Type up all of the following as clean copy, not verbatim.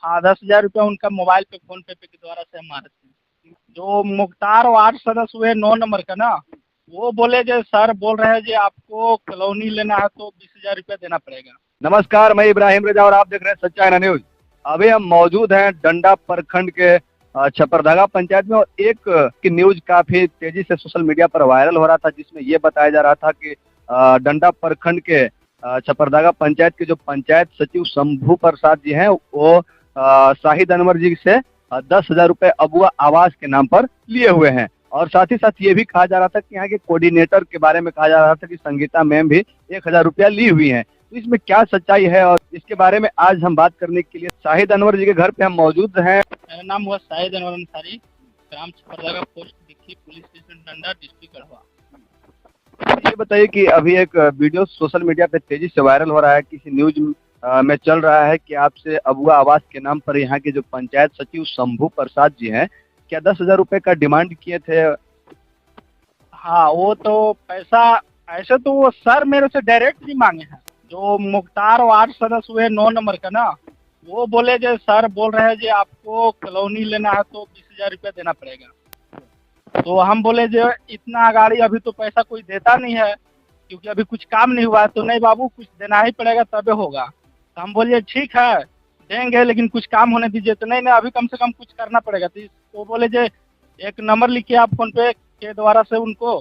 हाँ, 10,000 रुपया उनका मोबाइल पे फोन पे के द्वारा से हम मारे थे। जो मुख्तार वार्ड सदस्य हुए 9 नंबर का ना, वो बोले जो सर बोल रहे हैं जी आपको कॉलोनी लेना है तो 20,000 रुपया देना पड़ेगा। नमस्कार, मैं इब्राहिम रजा और आप देख रहे हैं सच्चाई ना न्यूज। अभी हम मौजूद हैं डंडा प्रखंड के छपरदगा पंचायत में, और एक की न्यूज काफी तेजी से सोशल मीडिया पर वायरल हो रहा था, जिसमें ये बताया जा रहा था कि डंडा प्रखंड के छपरदगा पंचायत के जो पंचायत सचिव शंभू प्रसाद जी हैं, वो शाहिद अनवर जी से 10,000 रुपए अबुआ आवास के नाम पर लिए हुए हैं। और साथ ही साथ ये भी कहा जा रहा था कि यहाँ के कोऑर्डिनेटर के बारे में कहा जा रहा था कि संगीता मैम भी 1,000 रुपया ली हुई हैं। तो इसमें क्या सच्चाई है, और इसके बारे में आज हम बात करने के लिए शाहिद अनवर जी के घर पे हम मौजूद हैं। मेरा नाम हुआ शाहिद अनवर अंसारी, ग्राम छपरदगा, पोस्ट दिखी, पुलिस स्टेशन डंडा, डिस्ट्रिक्ट गढ़वा। ये बताइए कि अभी एक वीडियो सोशल मीडिया पे तेजी से वायरल हो रहा है, किसी न्यूज में चल रहा है कि आपसे अबुआ आवास के नाम पर यहाँ के जो पंचायत सचिव शंभू प्रसाद जी हैं, क्या 10,000 रुपए का डिमांड किए थे? हाँ, वो तो पैसा ऐसे तो वो सर मेरे से डायरेक्ट नहीं मांगे हैं। जो मुख्तार वार्ड सदस्य हुए 9 नंबर का ना, वो बोले जो सर बोल रहे हैं जी आपको कॉलोनी लेना है तो 20,000 रुपया देना पड़ेगा। तो हम बोले जो इतना गाड़ी अभी तो पैसा कोई देता नहीं है, क्योंकि अभी कुछ काम नहीं हुआ है। तो नहीं बाबू, कुछ देना ही पड़ेगा तबे होगा। तो हम बोलिए ठीक है देंगे, लेकिन कुछ काम होने दीजिए। तो नहीं नहीं, अभी कम से कम कुछ करना पड़ेगा। तो वो बोले जो एक नंबर लिखिए आप फोन पे के द्वारा से उनको।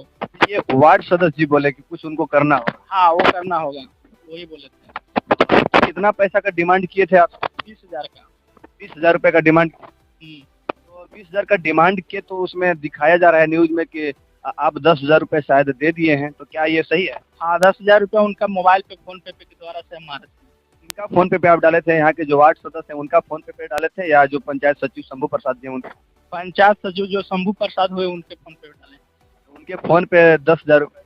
ये वार्ड सदस्य जी बोले कि कुछ उनको करना हो। हाँ, वो करना होगा, वही बोले थे। कितना पैसा का डिमांड किए थे आप? 20,000 का। 20,000 रुपए का डिमांड। तो 20,000 का डिमांड किए, तो उसमें दिखाया जा रहा है न्यूज में कि आप 10,000 रुपए शायद दे दिए हैं, तो क्या ये सही है? हाँ, 10,000 रुपया उनका मोबाइल पे फोन पे के द्वारा से हम मारे थे। इनका फोन पे आप डाले थे? यहाँ के जो वार्ड सदस्य हैं उनका फोन पे डाले थे, या जो पंचायत सचिव शंभू प्रसाद जी हैं उनका? पंचायत सचिव जो शंभू प्रसाद हुए उनके फोन पे डाले। उनके फोन पे 10,000 रुपए?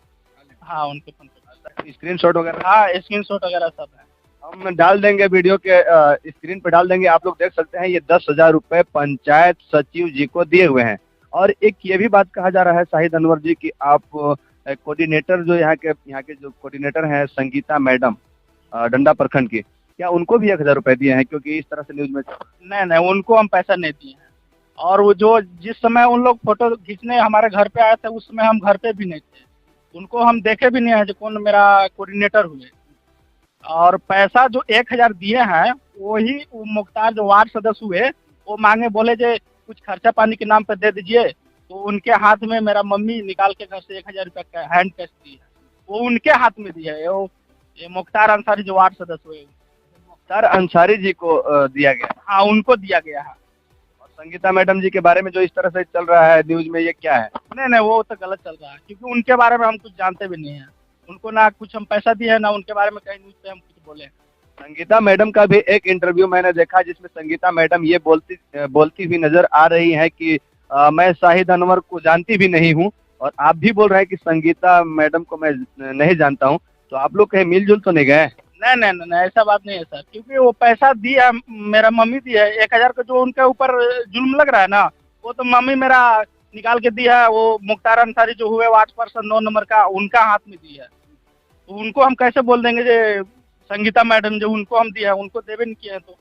हाँ, उनके फोन पे डाले। स्क्रीन शॉट वगैरह? हाँ, स्क्रीन शॉट वगैरह सब है। हम डाल देंगे, वीडियो के स्क्रीन पे डाल देंगे, आप लोग देख सकते हैं। ये 10,000 रुपए पंचायत सचिव जी को दिए हुए हैं। और एक ये भी बात कहा जा रहा है शाहिद अनवर जी की आप कोऑर्डिनेटर जो यहाँ के जो कोऑर्डिनेटर हैं संगीता मैडम डंडा प्रखंड की, क्या उनको भी 1,000 रुपए दिए हैं? क्योंकि इस तरह से न्यूज में। नहीं नहीं, उनको हम पैसा नहीं दिए हैं। और वो जो जिस समय उन लोग फोटो खींचने हमारे घर पे आए थे, उस समय हम घर पे भी नहीं थे। उनको हम देखे भी नहीं है जो कौन मेरा कोऑर्डिनेटर हुए। और पैसा जो 1,000 दिए हैं, वही वो मुख्तार जो वार्ड सदस्य हुए, वो मांगे, बोले जे कुछ खर्चा पानी के नाम पे दे दीजिए। तो उनके हाथ में मेरा मम्मी निकाल के घर से 1,000 रुपया का हैंड कैश दी है, वो उनके हाथ में दी है। वो ये मुख्तार अंसारी जो वार्ड सदस्य हुए, मुख्तार अंसारी जी को दिया गया? हाँ, उनको दिया गया है। और संगीता मैडम जी के बारे में जो इस तरह से चल रहा है न्यूज में, ये क्या है? नहीं नहीं, वो तो गलत चल रहा है, क्योंकि उनके बारे में हम कुछ जानते भी नहीं है। उनको ना कुछ हम पैसा दिए है, ना उनके बारे में कहीं न्यूज पे हम कुछ बोले। संगीता मैडम का भी एक इंटरव्यू मैंने देखा, जिसमें संगीता मैडम ये बोलती हुई नजर आ रही है कि मैं शाहिद अनवर को जानती भी नहीं हूँ, और आप भी बोल रहे हैं कि संगीता मैडम को मैं नहीं जानता हूँ। तो आप लोग कहीं मिलजुल तो नहीं गए? नहीं नहीं नहीं नहीं, ऐसा बात नहीं है सर, क्योंकि वो पैसा दिया मेरा मम्मी दी है। 1,000 का जो उनके ऊपर जुल्म लग रहा है ना, वो तो मम्मी मेरा निकाल के दिया है। वो मुख्तार अंसारी जो हुए वार्ड पर्सन 9 नंबर का, उनका हाथ में दी है। तो उनको हम कैसे बोल देंगे जे संगीता मैडम जो उनको हम दिया है, उनको देवे नहीं किए हैं। तो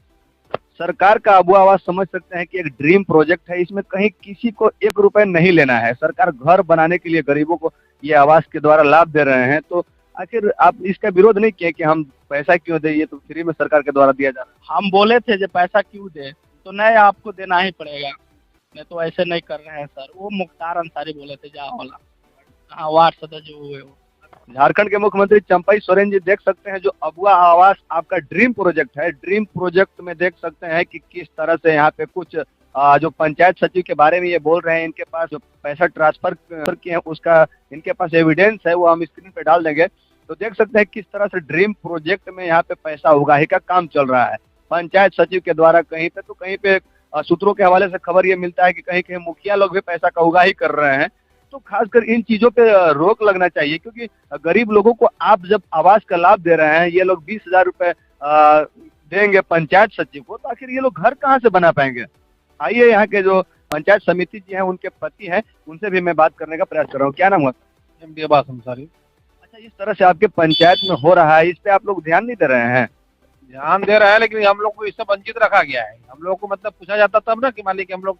सरकार का अबुआ आवास समझ सकते हैं कि एक ड्रीम प्रोजेक्ट है, इसमें कहीं किसी को 1 रुपए नहीं लेना है। सरकार घर बनाने के लिए गरीबों को ये आवास के द्वारा लाभ दे रहे हैं, तो आखिर आप इसका विरोध नहीं किए कि हम पैसा क्यों दे, ये तो फ्री में सरकार के द्वारा दिया जा रहा है। हम बोले थे जो पैसा क्यों दे, तो नहीं आपको देना ही पड़ेगा, नहीं तो ऐसे नहीं कर रहे हैं सर। वो मुख्तार अंसारी बोले थे जा वाला, हाँ, वार्ड सदस्य जो हुए वो। झारखंड के मुख्यमंत्री चंपई सोरेन जी देख सकते हैं, जो अबुआ आवास आपका ड्रीम प्रोजेक्ट है, ड्रीम प्रोजेक्ट में देख सकते हैं कि किस तरह से यहाँ पे कुछ जो पंचायत सचिव के बारे में ये बोल रहे हैं, इनके पास जो पैसा ट्रांसफर किए हैं उसका इनके पास एविडेंस है, वो हम स्क्रीन पे डाल देंगे। तो देख सकते हैं किस तरह से ड्रीम प्रोजेक्ट में यहाँ पे पैसा उगाही का काम चल रहा है पंचायत सचिव के द्वारा। कहीं पे तो कहीं पे सूत्रों के हवाले से खबर ये मिलता है कि कहीं कहीं मुखिया लोग भी पैसा का उगाही कर रहे हैं। तो खासकर इन चीजों पे रोक लगना चाहिए, क्योंकि गरीब लोगों को आप जब आवास का लाभ दे रहे हैं, ये लोग 20,000 रुपए देंगे पंचायत सचिव को, तो आखिर ये लोग घर कहाँ से बना पाएंगे? आइए, यहाँ के जो पंचायत समिति जी हैं, उनके पति हैं, उनसे भी मैं बात करने का प्रयास कर रहा हूँ। क्या नाम हुआ? अब्बास अंसारी। अच्छा, इस तरह से आपके पंचायत में हो रहा है, इस पे आप लोग ध्यान नहीं दे रहे हैं? ध्यान दे रहा है, लेकिन हम लोग को इससे वंचित रखा गया है। हम लोग को मतलब पूछा जाता तब ना कि मान लीजिए कि हम लोग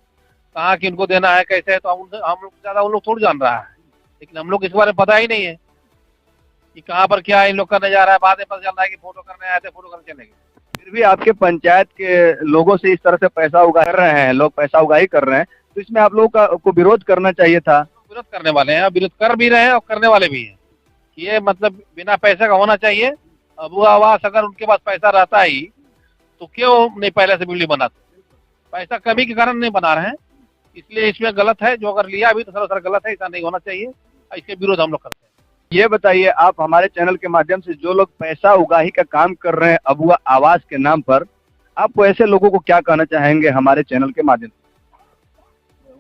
कहाँ किनको देना है, कैसे है, तो हम लोग ज्यादा उन लोग थोड़ी जान रहा है, लेकिन हम लोग इस बारे में पता ही नहीं है कि कहाँ पर क्या इन लोग करने जा रहा है। बाद में पता चल रहा है कि फोटो करने आए थे, फोटो करने चले गए। फिर भी आपके पंचायत के लोगों से इस तरह से पैसा उगा कर रहे हैं, लोग पैसा उगाही कर रहे हैं, तो इसमें आप लोगों का को विरोध करना चाहिए था। विरोध करने वाले हैं, विरोध कर भी रहे हैं और करने वाले भी हैं। ये मतलब बिना पैसे का होना चाहिए। अब वो आवास अगर उनके पास पैसा रहता ही तो क्यों नहीं पहले से बिल्डिंग बनाते? पैसा कमी के कारण नहीं बना रहे हैं, इसलिए इसमें गलत है। जो अगर लिया भी तो सरासर गलत है, ऐसा नहीं होना चाहिए। इसके विरोध हम लोग करते हैं। ये बताइए, आप हमारे चैनल के माध्यम से जो लोग पैसा उगाही का काम कर रहे हैं अबुआ आवास के नाम पर, आप ऐसे लोगों को क्या कहना चाहेंगे हमारे चैनल के माध्यम से?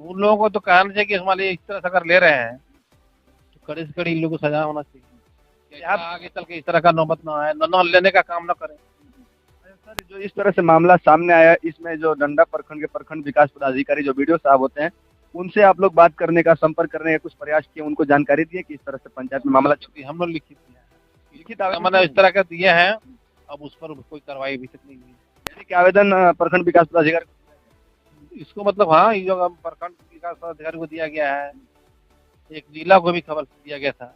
उन लोगों को तो कहना चाहिए कि हमारे इस तरह से अगर ले रहे हैं तो कड़ी से कड़ी इन लोगों को सजा होना चाहिए। आप आगे चल के इस तरह का नौबत ना आए, न लेने का काम ना करें। सर, जो इस तरह से मामला सामने आया, इसमें जो डंडा प्रखंड के प्रखंड विकास पदाधिकारी जो वीडियो साहब होते हैं, उनसे आप लोग बात करने का, संपर्क करने का कुछ प्रयास किए, उनको जानकारी दिए कि इस तरह से पंचायत में मामला चूंकि हम लोग लिखित आवेदन मैंने इस तरह के दिए हैं, अब उस पर कोई कार्रवाई अभी तक नहीं हुई है। यानी कि आवेदन प्रखंड विकास पदाधिकारी इसको मतलब हाँ, ये जो प्रखंड विकास पदाधिकारी को दिया गया है, एक जिला को भी खबर दिया गया था,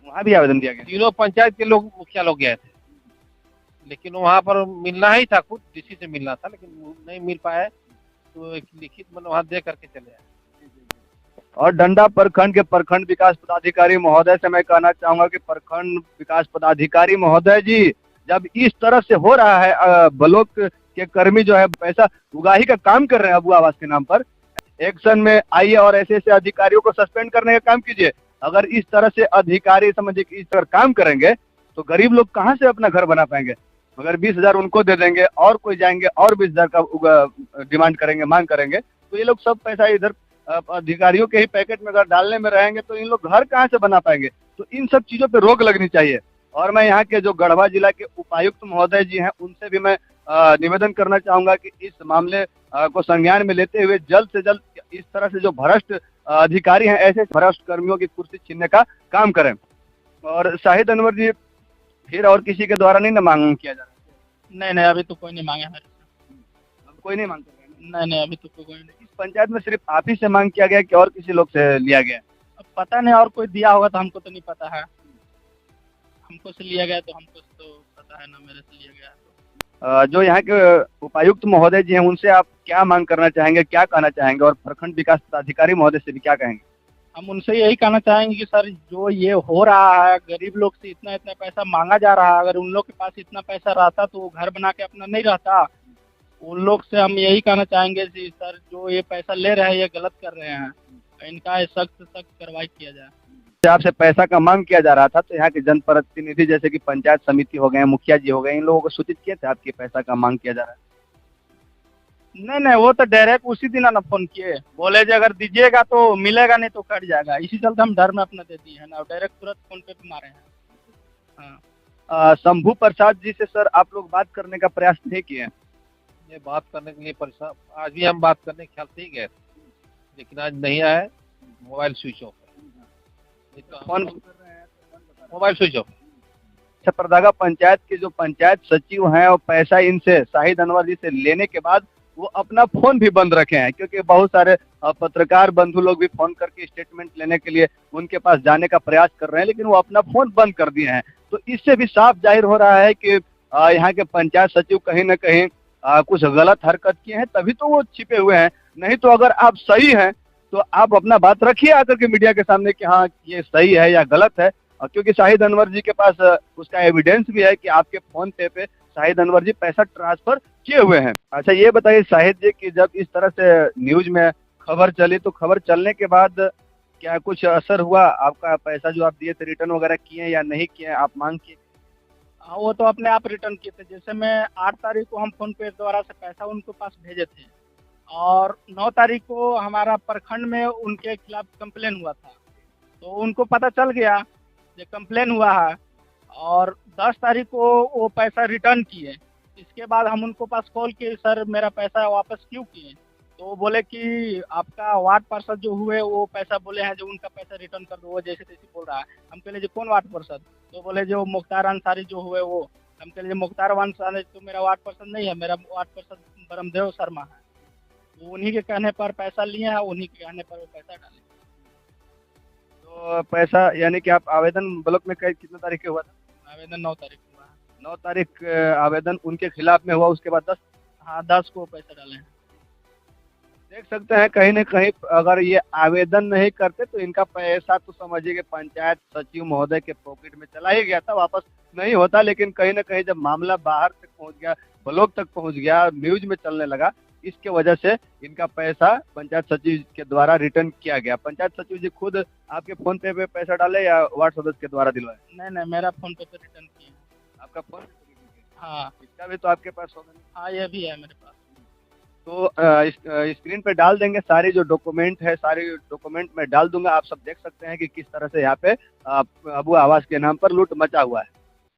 वहाँ भी आवेदन दिया गया। तीनों पंचायत के लोग, मुखिया लोग गए थे, लेकिन वहाँ पर मिलना ही था, खुद डीसी से मिलना था, लेकिन नहीं मिल पाए, तो एक लिखित में वहाँ दे करके चले आए। और डंडा प्रखंड के प्रखंड विकास पदाधिकारी महोदय से मैं कहना चाहूंगा कि प्रखंड विकास पदाधिकारी महोदय जी, जब इस तरह से हो रहा है, ब्लॉक के कर्मी जो है पैसा उगाही का काम कर रहे हैं अबुआ आवास के नाम पर, एक्शन में आइए और ऐसे ऐसे अधिकारियों को सस्पेंड करने का काम कीजिए। अगर इस तरह से अधिकारी समझिए कि इस तरह काम करेंगे तो गरीब लोग कहाँ से अपना घर बना पाएंगे। अगर 20,000 उनको दे देंगे और कोई जाएंगे और 20,000 का डिमांड करेंगे, मांग करेंगे, तो ये लोग सब पैसा इधर अधिकारियों के ही पैकेट में अगर डालने में रहेंगे तो इन लोग घर कहाँ से बना पाएंगे। तो इन सब चीजों पे रोक लगनी चाहिए। और मैं यहाँ के जो गढ़वा जिला के उपायुक्त महोदय जी हैं, उनसे भी मैं निवेदन करना चाहूंगा कि इस मामले को संज्ञान में लेते हुए जल्द से जल्द इस तरह से जो भ्रष्ट अधिकारी हैं, ऐसे भ्रष्ट कर्मियों की कुर्सी छीनने का काम करें। और शाहिद अनवर जी, फिर और किसी के द्वारा नहीं ना मांग किया जा रहा है? नहीं, अभी तो कोई नहीं मांगे हमारे से। अब कोई नहीं मांगता? नहीं, अभी तो कोई नहीं। इस पंचायत में सिर्फ आप ही से मांग किया गया कि और किसी लोग से लिया गया? अब पता नहीं, और कोई दिया होगा तो हमको तो नहीं पता है। हमको से लिया गया तो हमको तो पता है ना, मेरे से लिया गया तो। जो यहाँ के उपायुक्त महोदय जी हैं, उनसे आप क्या मांग करना चाहेंगे, क्या कहना चाहेंगे? और प्रखंड विकास पदाधिकारी महोदय से भी क्या कहेंगे? हम उनसे यही कहना चाहेंगे कि सर, जो ये हो रहा है, गरीब लोग से इतना इतना पैसा मांगा जा रहा है, अगर उन लोग के पास इतना पैसा रहता तो वो घर बना के अपना नहीं रहता। उन लोग से हम यही कहना चाहेंगे कि सर, जो ये पैसा ले रहे हैं ये गलत कर रहे हैं, इनका सख्त से सख्त कार्रवाई किया जाए। आपसे पैसा का मांग किया जा रहा था, तो यहाँ के जनप्रतिनिधि जैसे कि पंचायत समिति हो गए, मुखिया जी हो गए, इन लोगों को सूचित किए थे आपके पैसा का मांग किया जा रहा है? नहीं, वो तो डायरेक्ट उसी दिन ना फोन किए, बोले जो अगर दीजिएगा तो मिलेगा, नहीं तो कट जाएगा। इसी चलते हम डर में अपना दे दिए है ना, डायरेक्ट तुरंत फोन पे मारे हैं। हाँ। शंभू प्रसाद जी से सर आप लोग बात करने का प्रयास नहीं किए? ये बात करने के लिए परेशान, आज भी हम बात करने के ख्याल से ही गए थे, लेकिन आज नहीं आए। मोबाइल स्विच ऑफ है, phone mobile switch off. Chhapardaga panchayat के जो पंचायत सचिव हैं, और पैसा इनसे शाहिद अनवर जी से लेने के बाद वो अपना फोन भी बंद रखे हैं, क्योंकि बहुत सारे पत्रकार बंधु लोग भी फोन करके स्टेटमेंट लेने के लिए उनके पास जाने का प्रयास कर रहे हैं, लेकिन वो अपना फोन बंद कर दिए हैं। तो इससे भी साफ जाहिर हो रहा है कि यहाँ के पंचायत सचिव कहीं न कहीं कुछ गलत हरकत किए हैं, तभी तो वो छिपे हुए हैं। नहीं तो अगर आप सही हैं तो आप अपना बात रखिए आकर के मीडिया के सामने कि हाँ, ये सही है या गलत है, क्योंकि शाहिद अनवर जी के पास उसका एविडेंस भी है कि आपके फोन पे शाहिद अनवर जी पैसा ट्रांसफर किए हुए हैं। अच्छा, ये बताइए शाहिद जी कि जब इस तरह से न्यूज में खबर चली, तो खबर चलने के बाद क्या कुछ असर हुआ? आपका पैसा जो आप दिए थे रिटर्न वगैरह किए या नहीं किए, आप मांग किए? हाँ, वो तो अपने आप रिटर्न किए थे। जैसे मैं 8 तारीख को हम फोन पे द्वारा से पैसा उनके पास भेजे थे, और 9 तारीख को हमारा प्रखंड में उनके खिलाफ कंप्लेन हुआ था, तो उनको पता चल गया कि कंप्लेन हुआ है, और 10 तारीख को वो पैसा रिटर्न किए। इसके बाद हम उनको पास कॉल किए, सर मेरा पैसा वापस क्यों किए? तो वो बोले कि आपका वार्ड पार्षद जो हुए वो पैसा बोले हैं जो उनका पैसा रिटर्न कर दो, वो जैसे तैसे बोल रहा है। हम कहे जो कौन वार्ड पार्षद? तो बोले जो मुख्तार अंसारी जो हुए वो हम के लिए मुख्तार वांसाने तो मेरा वार्ड पर्सन नहीं है, मेरा वार्ड पर्सन ब्रह्मदेव शर्मा है। वो उन्हीं के कहने पर पैसा लिए हैं, उन्हीं के कहने पर वो पैसा डाले। तो पैसा यानी कि आप आवेदन ब्लॉक में कितने तारीख के हुआ था? आवेदन 9 तारीख को हुआ है। 9 तारीख आवेदन उनके खिलाफ में हुआ, उसके बाद 10। हाँ 10 को पैसा डाले हैं। देख सकते हैं कहीं न कहीं अगर ये आवेदन नहीं करते तो इनका पैसा तो समझिए कि पंचायत सचिव महोदय के पॉकेट में चला ही गया था, वापस नहीं होता। लेकिन कहीं न कहीं जब मामला बाहर तक पहुंच गया, ब्लॉक तक पहुंच गया, न्यूज में चलने लगा, इसके वजह से इनका पैसा पंचायत सचिव के द्वारा रिटर्न किया गया। पंचायत सचिव जी खुद आपके फोन पे पैसा डाले या वार्ड सदस्य के द्वारा दिलवाए? नहीं नहीं, मेरा फोन पे रिटर्न किए हैं। आपका फोन पे रिटर्न किया? हाँ इसका भी तो आपके पास होगा नहीं? हाँ, ये भी है मेरे पास। तो स्क्रीन पे डाल देंगे, सारे जो डॉक्यूमेंट है, सारे डॉक्यूमेंट मैं डाल दूंगा। आप सब देख सकते हैं कि किस तरह से यहाँ पे अबुआ आवास के नाम पर लूट मचा हुआ है।